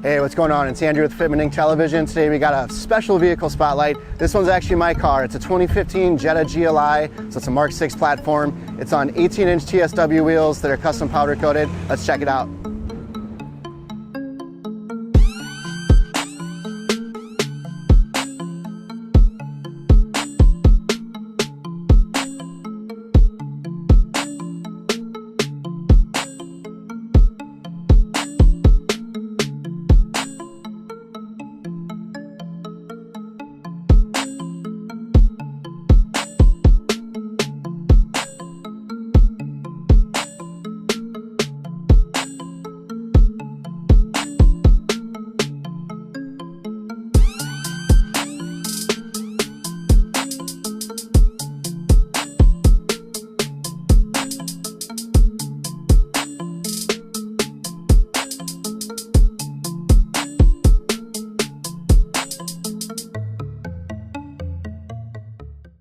Hey, what's going on? It's Andrew with Fitment Television. Today we got a special vehicle spotlight. This one's actually my car. It's a 2015 Jetta GLI, so it's a Mark 6 platform. It's on 18-inch TSW wheels that are custom powder coated. Let's check it out.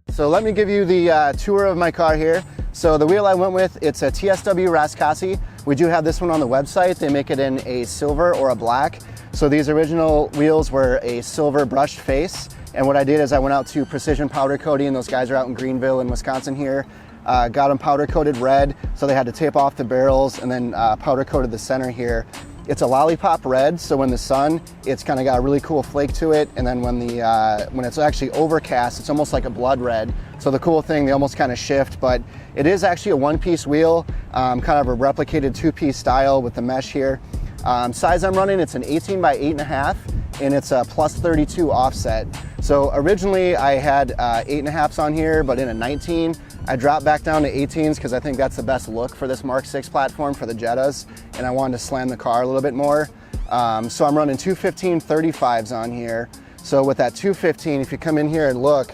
So let me give you the tour of my car here. So the wheel I went with, it's a TSW Rascasse. We do have this one on the website. They make it in a silver or a black. So these original wheels were a silver brushed face. And what I did is I went out to Precision Powder Coating. Those guys are out in Greenville in Wisconsin here. Got them powder coated red. So they had to tape off the barrels and then powder coated the center here. It's a Lollipop Red, so in the sun, it's kind of got a really cool flake to it, and then when it's actually overcast, it's almost like a blood red. So the cool thing, they almost kind of shift, but it is actually a one-piece wheel, kind of a replicated two-piece style with the mesh here. Size I'm running, it's an 18 by 8.5, and it's a plus 32 offset. So originally I had 8.5s on here, but in a 19, I dropped back down to 18s because I think that's the best look for this Mark 6 platform for the Jettas, and I wanted to slam the car a little bit more. So I'm running 215 35s on here. So with that 215, if you come in here and look,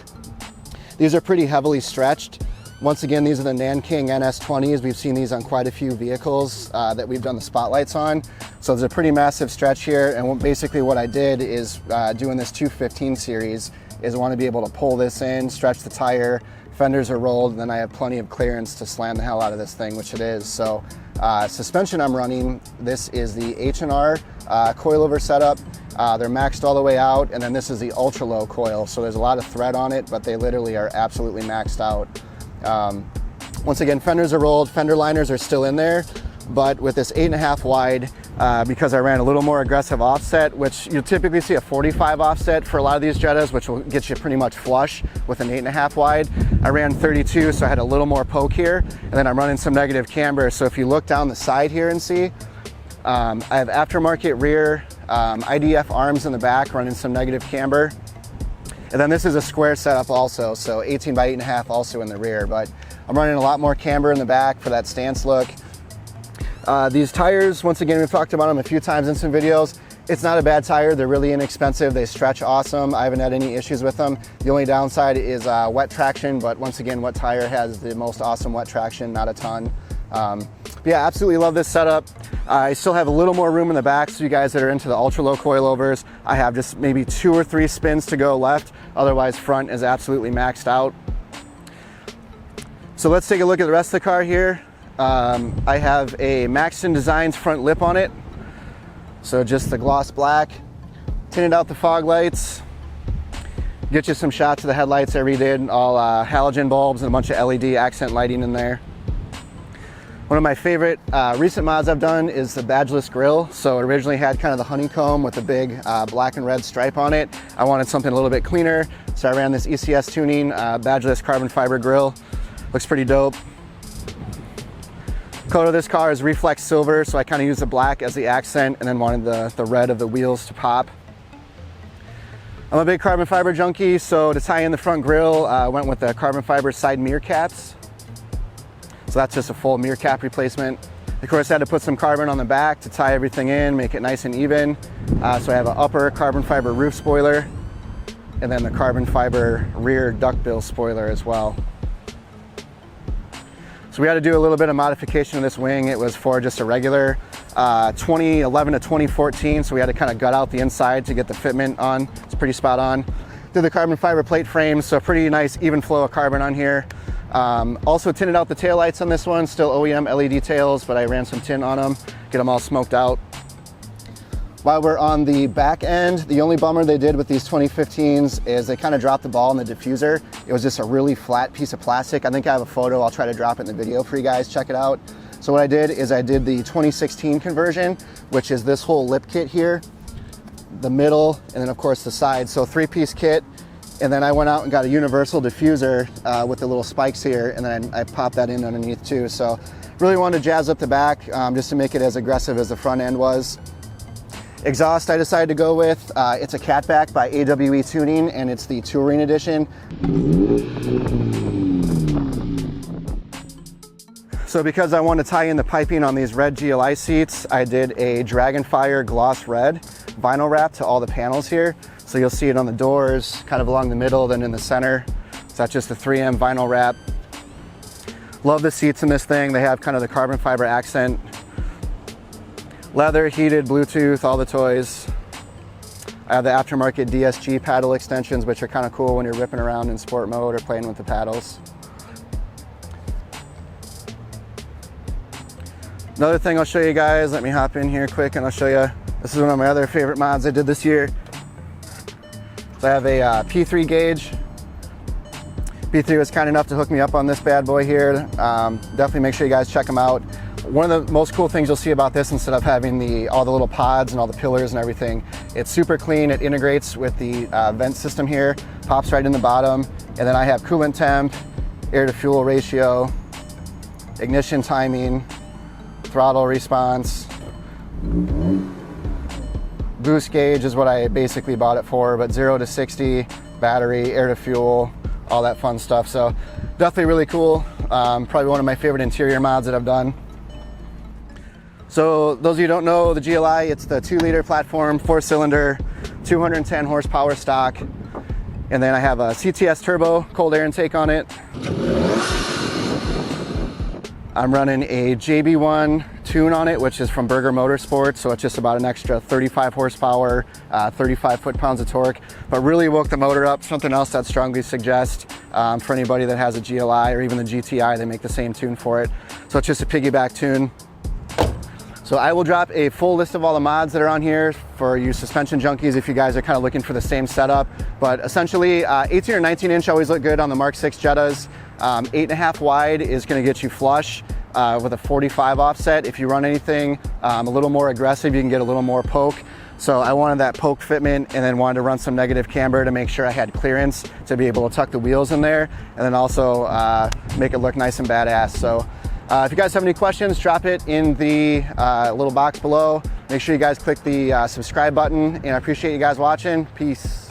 these are pretty heavily stretched. Once again, these are the Nankang NS20s. We've seen these on quite a few vehicles that we've done the spotlights on. So there's a pretty massive stretch here, and basically what I did is doing this 215 series is I want to be able to pull this in, stretch the tire, fenders are rolled, and then I have plenty of clearance to slam the hell out of this thing, which it is. So suspension I'm running, this is the H&R coilover setup. They're maxed all the way out, and then this is the ultra low coil. So there's a lot of thread on it, but they literally are absolutely maxed out. Once again, fenders are rolled, fender liners are still in there, but with this 8.5 wide, because I ran a little more aggressive offset, which you'll typically see a 45 offset for a lot of these Jettas, which will get you pretty much flush with an 8.5 wide. I ran 32, so I had a little more poke here, and then I'm running some negative camber. So if you look down the side here and see, I have aftermarket rear, IDF arms in the back, running some negative camber. And then this is a square setup also, so 18 by 8.5 also in the rear, but I'm running a lot more camber in the back for that stance look. These tires, once again, we've talked about them a few times in some videos. It's not a bad tire. They're really inexpensive. They stretch awesome. I haven't had any issues with them. The only downside is wet traction, but once again, what tire has the most awesome wet traction? Not a ton. But yeah, absolutely love this setup. I still have a little more room in the back, so you guys that are into the ultra low coilovers, I have just maybe 2 or 3 spins to go left. Otherwise, front is absolutely maxed out. So let's take a look at the rest of the car here. I have a Maxton Designs front lip on it. So just the gloss black. Tinted out the fog lights. Get you some shots of the headlights I redid. All halogen bulbs and a bunch of LED accent lighting in there. One of my favorite recent mods I've done is the Badgeless Grill. So it originally had kind of the honeycomb with a big black and red stripe on it. I wanted something a little bit cleaner, so I ran this ECS tuning Badgeless carbon fiber grill. Looks pretty dope. Color of this car is reflex silver, so I kind of used the black as the accent and then wanted the red of the wheels to pop. I'm a big carbon fiber junkie, so to tie in the front grille, I went with the carbon fiber side mirror caps. So that's just a full mirror cap replacement. Of course, I had to put some carbon on the back to tie everything in, make it nice and even. So I have an upper carbon fiber roof spoiler, and then the carbon fiber rear duckbill spoiler as well. So we had to do a little bit of modification of this wing. It was for just a regular 2011 to 2014, so we had to kind of gut out the inside to get the fitment on. It's pretty spot on. Did the carbon fiber plate frame, so pretty nice even flow of carbon on here. Also tinted out the taillights on this one, still OEM LED tails, but I ran some tint on them, get them all smoked out. While we're on the back end, the only bummer they did with these 2015s is they kind of dropped the ball in the diffuser. It was just a really flat piece of plastic. I think I have a photo. I'll try to drop it in the video for you guys. Check it out. So what I did is I did the 2016 conversion, which is this whole lip kit here, the middle, and then of course the side. So 3-piece kit. And then I went out and got a universal diffuser with the little spikes here, and then I popped that in underneath too. So really wanted to jazz up the back just to make it as aggressive as the front end was. Exhaust I decided to go with, it's a Catback by AWE Tuning, and it's the Touring Edition. So because I want to tie in the piping on these red GLI seats, I did a Dragonfire gloss red vinyl wrap to all the panels here. So you'll see it on the doors, kind of along the middle, then in the center. So that's just a 3M vinyl wrap. Love the seats in this thing. They have kind of the carbon fiber accent. Leather, heated, Bluetooth, all the toys. I have the aftermarket DSG paddle extensions, which are kind of cool when you're ripping around in sport mode or playing with the paddles. Another thing I'll show you guys, let me hop in here quick and I'll show you. This is one of my other favorite mods I did this year. So I have a P3 gauge. P3 was kind enough to hook me up on this bad boy here. Definitely make sure you guys check them out. One of the most cool things you'll see about this, instead of having all the little pods and all the pillars and everything, it's super clean. It integrates with the vent system here, pops right in the bottom. And then I have coolant temp, air to fuel ratio, ignition timing, throttle response. Boost gauge is what I basically bought it for, but 0 to 60, battery, air to fuel, all that fun stuff. So definitely really cool. Probably one of my favorite interior mods that I've done. So those of you who don't know, the GLI, it's the 2-liter platform, 4-cylinder, 210 horsepower stock. And then I have a CTS Turbo cold air intake on it. I'm running a JB1 tune on it, which is from Berger Motorsports, so it's just about an extra 35 horsepower, 35 foot-pounds of torque, but really woke the motor up. Something else I'd strongly suggest for anybody that has a GLI or even the GTI, they make the same tune for it. So it's just a piggyback tune. So I will drop a full list of all the mods that are on here for you suspension junkies if you guys are kind of looking for the same setup. But essentially 18 or 19 inch always look good on the Mark 6 Jettas. 8.5 wide is going to get you flush with a 45 offset. If you run anything a little more aggressive, you can get a little more poke. So I wanted that poke fitment, and then wanted to run some negative camber to make sure I had clearance to be able to tuck the wheels in there, and then also make it look nice and badass. So if you guys have any questions, drop it in the little box below. Make sure you guys click the subscribe button, and I appreciate you guys watching. Peace.